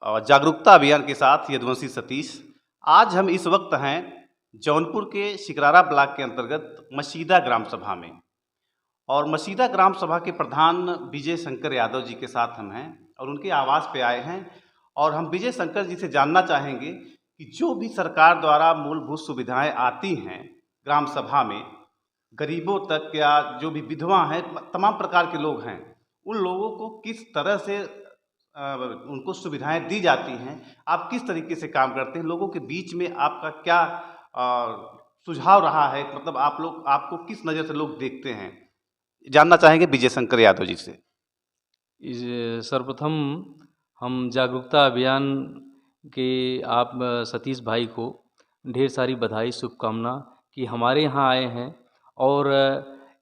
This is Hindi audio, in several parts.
जागरूकता अभियान के साथ यदुवंशी सतीश। आज हम इस वक्त हैं जौनपुर के शिकरारा ब्लॉक के अंतर्गत मसीदा ग्राम सभा में, और मसीदा ग्राम सभा के प्रधान विजय शंकर यादव जी के साथ हम हैं और उनके आवास पे आए हैं। और हम विजय शंकर जी से जानना चाहेंगे कि जो भी सरकार द्वारा मूलभूत सुविधाएं आती हैं ग्राम सभा में, गरीबों तक या जो भी विधवा हैं, तमाम प्रकार के लोग हैं, उन लोगों को किस तरह से उनको सुविधाएं दी जाती हैं। आप किस तरीके से काम करते हैं, लोगों के बीच में आपका क्या सुझाव रहा है, मतलब आपको किस नज़र से लोग देखते हैं, जानना चाहेंगे विजय शंकर यादव जी से। सर्वप्रथम हम जागरूकता अभियान के आप सतीश भाई को ढेर सारी बधाई शुभकामना कि हमारे यहाँ आए हैं, और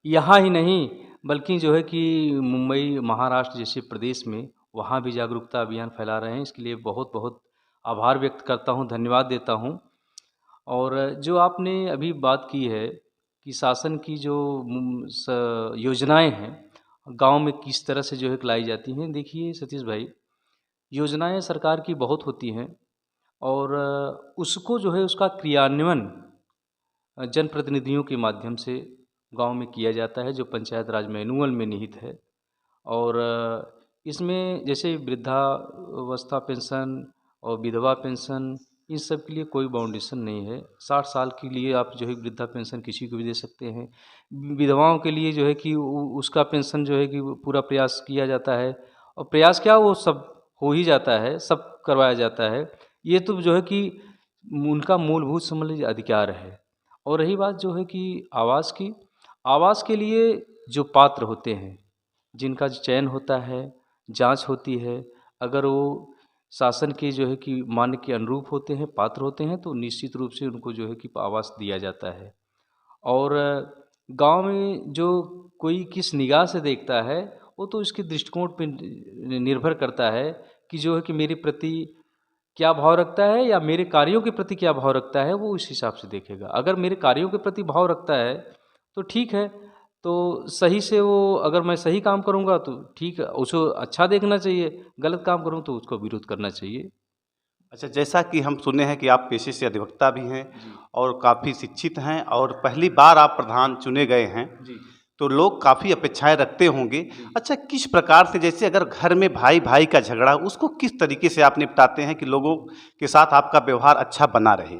यहाँ ही नहीं बल्कि जो है कि मुंबई महाराष्ट्र जैसे प्रदेश में वहाँ भी जागरूकता अभियान फैला रहे हैं। इसके लिए बहुत बहुत आभार व्यक्त करता हूँ, धन्यवाद देता हूँ। और जो आपने अभी बात की है कि शासन की जो योजनाएं हैं गांव में किस तरह से जो है लाई जाती हैं। देखिए सतीश भाई, योजनाएं सरकार की बहुत होती हैं और उसको जो है उसका क्रियान्वयन जनप्रतिनिधियों के माध्यम से गांव में किया जाता है, जो पंचायत राज मैनुअल में निहित है। और इसमें जैसे वृद्धावस्था पेंशन और विधवा पेंशन, इन सब के लिए कोई बाउंडेशन नहीं है। 60 साल के लिए आप जो है वृद्धा पेंशन किसी को भी दे सकते हैं। विधवाओं के लिए जो है कि उसका पेंशन जो है कि पूरा प्रयास किया जाता है, और प्रयास क्या, वो सब हो ही जाता है, सब करवाया जाता है। ये तो जो है कि उनका मूलभूत समझ लीजिए अधिकार है। और रही बात जो है कि आवास की, आवास के लिए जो पात्र होते हैं, जिनका चयन होता है, जांच होती है, अगर वो शासन के जो है कि मान्य के अनुरूप होते हैं, पात्र होते हैं, तो निश्चित रूप से उनको जो है कि आवास दिया जाता है। और गांव में जो कोई किस निगाह से देखता है, वो तो इसके दृष्टिकोण पर निर्भर करता है कि जो है कि मेरे प्रति क्या भाव रखता है या मेरे कार्यों के प्रति क्या भाव रखता है, वो इस हिसाब से देखेगा। अगर मेरे कार्यों के प्रति भाव रखता है तो ठीक है, तो सही से वो, अगर मैं सही काम करूँगा तो ठीक है, उसको अच्छा देखना चाहिए, गलत काम करूँ तो उसको विरोध करना चाहिए। अच्छा, जैसा कि हम सुने हैं कि आप पेशे से अधिवक्ता भी हैं जी और काफ़ी शिक्षित हैं और पहली बार आप प्रधान चुने गए हैं, जी तो लोग काफ़ी अपेक्षाएं रखते होंगे। जी। अच्छा, किस प्रकार से, जैसे अगर घर में भाई भाई का झगड़ा, उसको किस तरीके से आप निपटाते हैं कि लोगों के साथ आपका व्यवहार अच्छा बना रहे।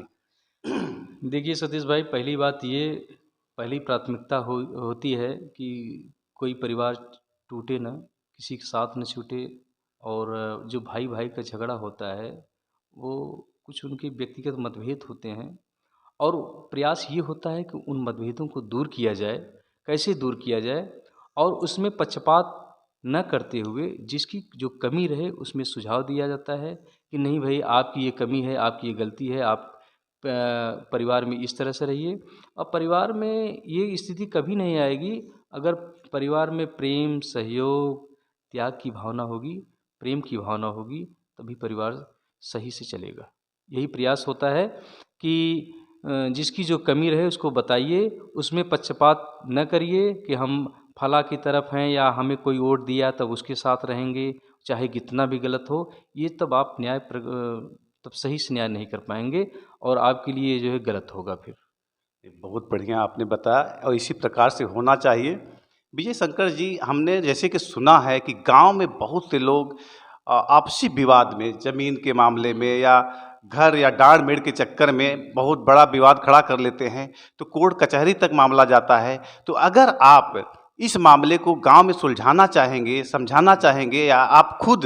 देखिए सतीश भाई, पहली बात ये, पहली प्राथमिकता होती है कि कोई परिवार टूटे ना, किसी के साथ न छूटे। और जो भाई भाई का झगड़ा होता है, वो कुछ उनके व्यक्तिगत मतभेद होते हैं, और प्रयास ये होता है कि उन मतभेदों को दूर किया जाए। कैसे दूर किया जाए, और उसमें पक्षपात न करते हुए जिसकी जो कमी रहे उसमें सुझाव दिया जाता है कि नहीं भाई, आपकी ये कमी है, आपकी ये गलती है, आप परिवार में इस तरह से रहिए। और परिवार में ये स्थिति कभी नहीं आएगी अगर परिवार में प्रेम, सहयोग, त्याग की भावना होगी, प्रेम की भावना होगी, तभी परिवार सही से चलेगा। यही प्रयास होता है कि जिसकी जो कमी रहे उसको बताइए, उसमें पक्षपात न करिए कि हम फला की तरफ हैं या हमें कोई वोट दिया तब उसके साथ रहेंगे, चाहे कितना भी गलत हो। ये तब आप तब सही से न्याय नहीं कर पाएंगे, और आपके लिए जो है गलत होगा फिर। बहुत बढ़िया आपने बताया, और इसी प्रकार से होना चाहिए। विजय शंकर जी, हमने जैसे कि सुना है कि गांव में बहुत से लोग आपसी विवाद में, जमीन के मामले में या घर या डांड मेड़ के चक्कर में बहुत बड़ा विवाद खड़ा कर लेते हैं, तो कोर्ट कचहरी तक मामला जाता है। तो अगर आप इस मामले को गांव में सुलझाना चाहेंगे, समझाना चाहेंगे, या आप खुद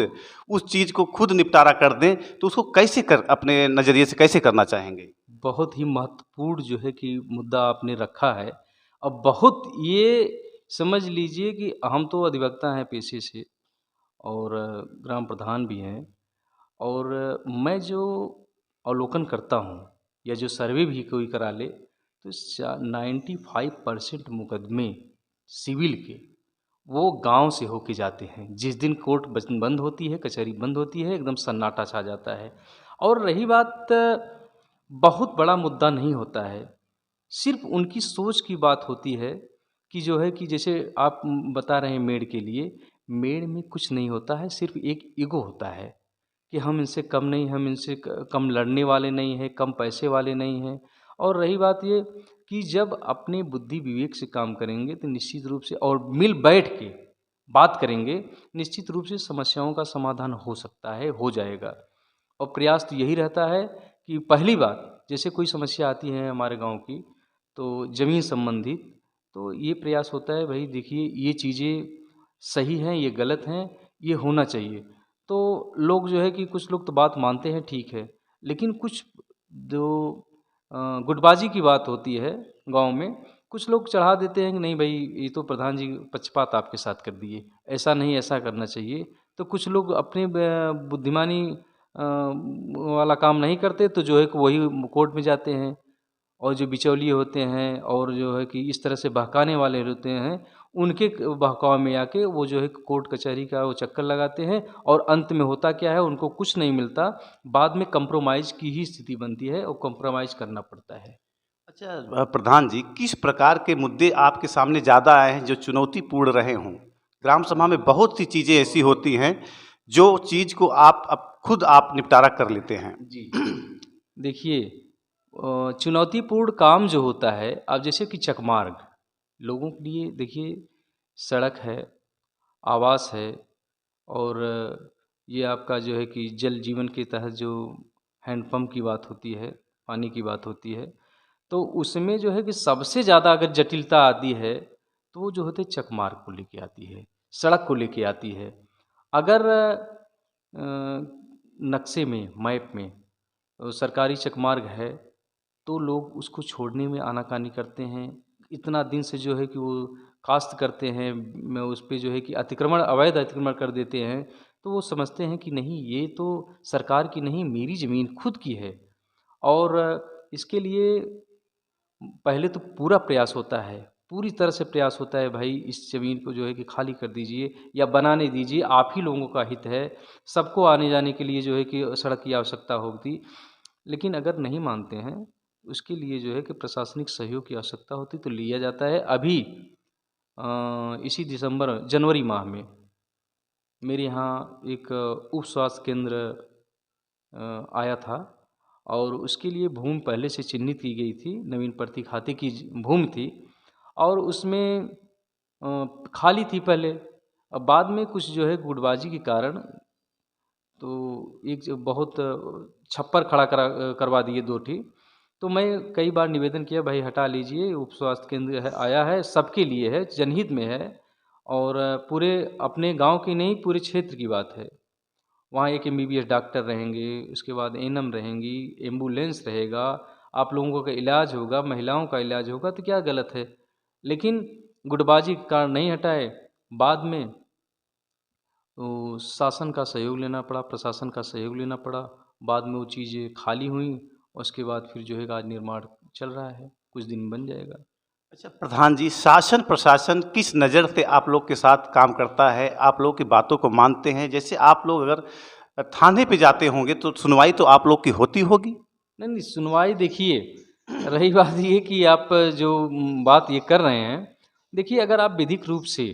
उस चीज़ को खुद निपटारा कर दें, तो उसको कैसे अपने नज़रिए से कैसे करना चाहेंगे। बहुत ही महत्वपूर्ण जो है कि मुद्दा आपने रखा है। अब बहुत ये समझ लीजिए कि हम तो अधिवक्ता हैं पेशे से, और ग्राम प्रधान भी हैं। और मैं जो अवलोकन करता हूँ या जो सर्वे भी कोई करा ले, तो 95% मुकदमे सिविल के वो गांव से होके जाते हैं। जिस दिन कोर्ट बंद होती है, कचहरी बंद होती है, एकदम सन्नाटा छा जाता है। और रही बात, बहुत बड़ा मुद्दा नहीं होता है, सिर्फ उनकी सोच की बात होती है कि जो है कि जैसे आप बता रहे हैं मेड़ के लिए, मेड़ में कुछ नहीं होता है, सिर्फ एक ईगो होता है कि हम इनसे कम नहीं, हम इनसे कम लड़ने वाले नहीं हैं, कम पैसे वाले नहीं हैं। और रही बात ये कि जब अपने बुद्धि विवेक से काम करेंगे तो निश्चित रूप से और मिल बैठ के बात करेंगे, निश्चित रूप से समस्याओं का समाधान हो सकता है, हो जाएगा। और प्रयास तो यही रहता है कि पहली बात जैसे कोई समस्या आती है हमारे गांव की, तो ज़मीन संबंधित, तो ये प्रयास होता है भाई देखिए ये चीज़ें सही हैं, ये गलत हैं, ये होना चाहिए। तो लोग जो है कि कुछ लोग तो बात मानते हैं ठीक है, लेकिन कुछ जो गुटबाजी की बात होती है गांव में, कुछ लोग चढ़ा देते हैं कि नहीं भाई ये तो प्रधान जी पक्षपात आपके साथ कर दिए, ऐसा नहीं ऐसा करना चाहिए। तो कुछ लोग अपने बुद्धिमानी वाला काम नहीं करते तो जो है कि वही कोर्ट में जाते हैं, और जो बिचौलिए होते हैं और जो है कि इस तरह से बहकाने वाले होते हैं, उनके बहकाव में आके वो जो है कोर्ट कचहरी का वो चक्कर लगाते हैं, और अंत में होता क्या है उनको कुछ नहीं मिलता, बाद में कंप्रोमाइज़ की ही स्थिति बनती है और कंप्रोमाइज़ करना पड़ता है। अच्छा प्रधान जी, किस प्रकार के मुद्दे आपके सामने ज़्यादा आए हैं जो चुनौतीपूर्ण रहे हों? ग्राम सभा में बहुत सी चीज़ें ऐसी होती हैं जो चीज़ को आप खुद आप निपटारा कर लेते हैं। जी। देखिए चुनौतीपूर्ण काम जो होता है, अब जैसे कि चकमार्ग, लोगों के लिए देखिए सड़क है, आवास है, और ये आपका जो है कि जल जीवन के तहत जो हैंडपंप की बात होती है, पानी की बात होती है, तो उसमें जो है कि सबसे ज़्यादा अगर जटिलता आती है तो वो जो होते चकमार्ग को लेके आती है, सड़क को लेके आती है। अगर नक्शे में, मैप में सरकारी चकमार्ग है तो लोग उसको छोड़ने में आनाकानी करते हैं। इतना दिन से जो है कि वो काश्त करते हैं, उस पे जो है कि अतिक्रमण, अवैध अतिक्रमण कर देते हैं, तो वो समझते हैं कि नहीं ये तो सरकार की नहीं मेरी ज़मीन खुद की है। और इसके लिए पहले तो पूरा प्रयास होता है, पूरी तरह से प्रयास होता है भाई इस ज़मीन को जो है कि खाली कर दीजिए या बनाने दीजिए, आप ही लोगों का हित है, सबको आने-जाने के लिए जो है कि सड़क की आवश्यकता होती। लेकिन अगर नहीं मानते हैं, उसके लिए जो है कि प्रशासनिक सहयोग की आवश्यकता होती तो लिया जाता है। अभी इसी जनवरी माह में मेरे यहाँ एक उप स्वास्थ्य केंद्र आया था, और उसके लिए भूमि पहले से चिन्हित की गई थी, नवीन प्रति खाते की भूमि थी, और उसमें खाली थी पहले। अब बाद में कुछ जो है गुटबाजी के कारण तो एक जो बहुत छप्पर खड़ा करवा दिए 2 ठी। तो मैं कई बार निवेदन किया भाई हटा लीजिए, उप स्वास्थ्य केंद्र है आया है, सबके लिए है, जनहित में है, और पूरे अपने गाँव की नहीं पूरे क्षेत्र की बात है। वहाँ एक एमबीबीएस डॉक्टर रहेंगे, उसके बाद एएनएम रहेंगी, एम्बुलेंस रहेगा, आप लोगों का इलाज होगा, महिलाओं का इलाज होगा, तो क्या गलत है? लेकिन गुटबाजी के कारण नहीं हटाए, बाद में तो शासन का सहयोग लेना पड़ा, प्रशासन का सहयोग लेना पड़ा, बाद में वो चीज़ें खाली हुईं, उसके बाद फिर जो है आज निर्माण चल रहा है, कुछ दिन में बन जाएगा। अच्छा प्रधान जी, शासन प्रशासन किस नज़र से आप लोग के साथ काम करता है? आप लोग की बातों को मानते हैं? जैसे आप लोग अगर थाने पे जाते होंगे तो सुनवाई तो आप लोग की होती होगी? नहीं, नहीं, सुनवाई देखिए, रही बात ये कि आप जो बात ये कर रहे हैं, देखिए अगर आप विधिक रूप से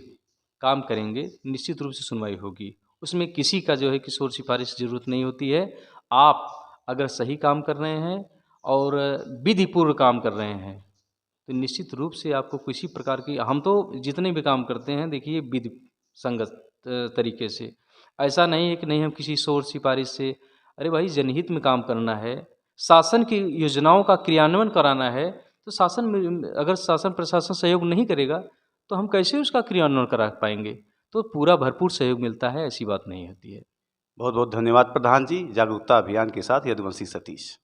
काम करेंगे, निश्चित रूप से सुनवाई होगी। उसमें किसी का जो है कि शोर सिफारिश की ज़रूरत नहीं होती है। आप अगर सही काम कर रहे हैं और विधिपूर्ण काम कर रहे हैं, तो निश्चित रूप से आपको किसी प्रकार की, हम तो जितने भी काम करते हैं देखिए विधि संगत तरीके से। ऐसा नहीं है कि नहीं हम किसी शोर सिफारिश से, अरे भाई जनहित में काम करना है, शासन की योजनाओं का क्रियान्वयन कराना है, तो शासन में अगर शासन प्रशासन सहयोग नहीं करेगा, तो हम कैसे उसका क्रियान्वयन करा पाएँगे? तो पूरा भरपूर सहयोग मिलता है, ऐसी बात नहीं होती है। बहुत बहुत धन्यवाद प्रधान जी, जागरूकता अभियान के साथ यदुवंशी सतीश।